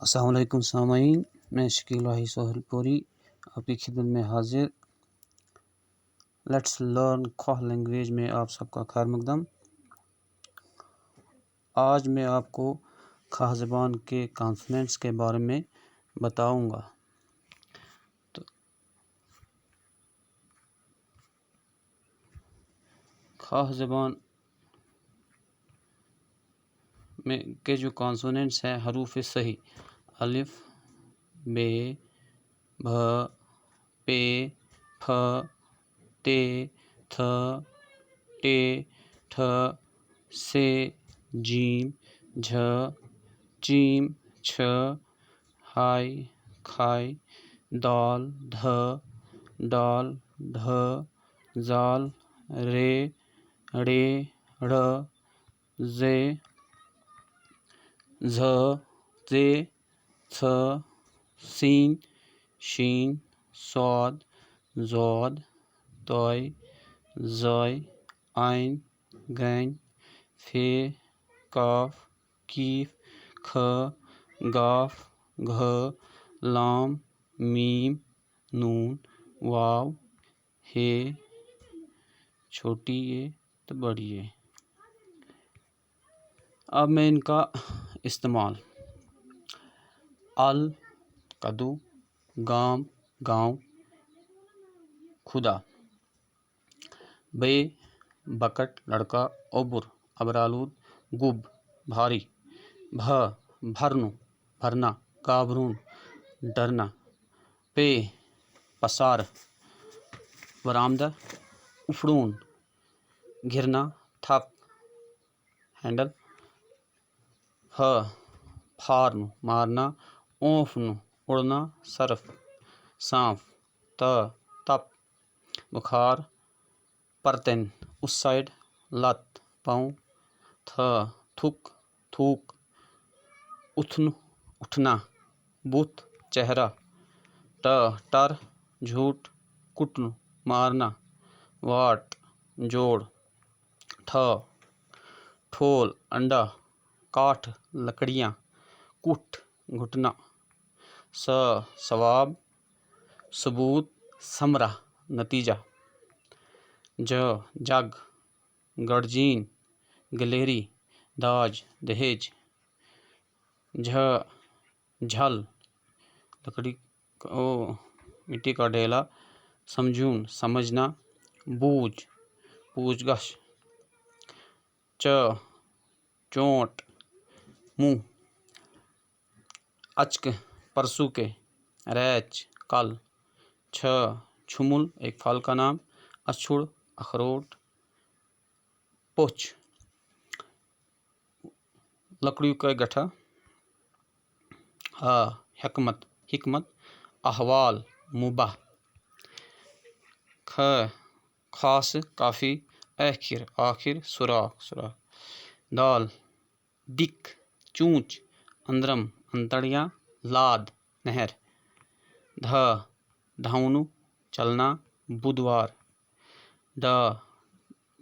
السلام علیکم سامعین، میں شکیل راہی سہیل پوری آپ کی خدمت میں حاضر۔ لیٹس لرن کھوہ لینگویج میں آپ سب کا خیر مقدم۔ آج میں آپ کو کھوہ زبان کے کانسوننٹس کے بارے میں بتاؤں گا۔ کھوہ زبان میں کے جو کانسوننٹس ہیں حروف صحیح: الف، ب، بھ، پ، پھ، ٹ، تھ، ٹ، ٹھ، ث، ج، جھ، چ، چھ، ح، خ، د، دھ، ڈ، ڈھ، ذ، ر، ڑ، ڑ، ز، ظ، ظ، څ، ث، ش، ص، ض، ط، ظ، ع، غ، ف، ق، ک، خ، گ، گھ، ل، م، ن، و، ہ، چھوٹی ے تو بڑی ے۔ اب میں ان کا استعمال: ال، کدو، گام، گاؤں، خدا، بے، بکٹ، لڑکا، اوبر، ابرآلود، گب، بھاری، بھ، بھرنو، بھرنا، گابرون، ڈرنا، پے، پسار، برآمدہ، اپھڑون، گھرنا، تھپ، ہینڈل، پھ، پھارنو، مارنا، اونفنو، اڑنا، صرف، سانپ، ت، تپ، بخار، پرتن، اس سائڈ، لت، پاؤں، تھ، تھک، تھوک، اتھن، اٹھنا، بت، چہرہ، ٹ، ٹر، جھوٹ، کٹنو، مارنا، واٹ، جوڑ، ٹھ، ٹھول، انڈا، کاٹھ، لکڑیاں، کٹھ، گھٹنا، س، ثواب، ثبوت، ثمرہ، نتیجہ، ج، جگ، گرجین، گلیری، داج، دہیج، جھ، جھل، لکڑی مٹی کا ڈھیلا، سمجھون، سمجھنا، بوجھ، پوچھ گچھ، چ، چونٹ، منہ، اچک، پرسوں کے، ریچ، کل، چھ، چھمل، ایک پھل کا نام، اچھڑ، اخروٹ، پوچھ، لکڑیوں کا گٹھا، ہا، حکمت، حکمت، احوال، مباح، کھ، خاص، کافی، آخر، آخر، سوراخ، سوراخ، دال، ڈک، چونچ، اندرم، انتڑیاں، لاد، نہر، دھ، دھونو، چلنا، بدوار، ڈ،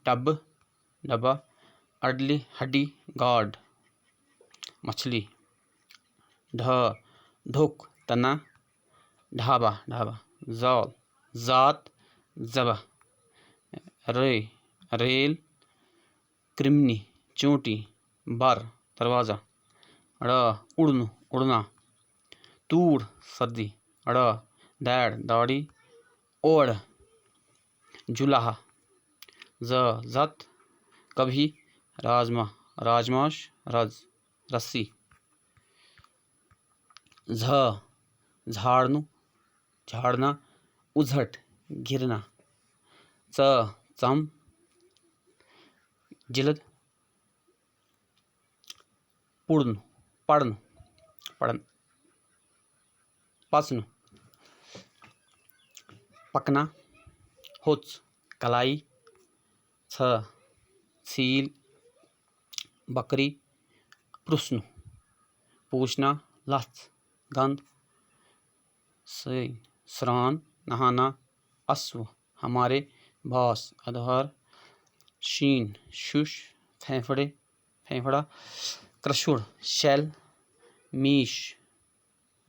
ڈب، ڈبہ، اڈلی، ہڈی، گاڈ، مچھلی، ڈھ، ڈھک، تنا، ڈھابہ، ڈھابہ، ذال، ذات، ذبح، ر، ریل، کرمنی، چونٹی، بر، دروازہ، ڑ، اڑنو، اڑنا، توڑ، سردی، ڑ، دیڑ، داڑھی، اوڑ، جولہا، ز، زت، کبھی، رازمہ، راجماش، رز، رسی، جھ، جھاڑنو، جھاڑنا، ازہٹ، گرنا، څ، څم، جلد، پڑنو، پڑھنو، پڑھن، پسنو، پکنا، ہوچ، کلائی، څھ، چھیل، بکری، پرسنو، پوچھنا، لچھ، گند، سران، نہانا، اسو، ہمارے، باس، ادھار، شین، شش، پھیپھڑے، پھیپھڑا، کرشڑ، شیل، میش،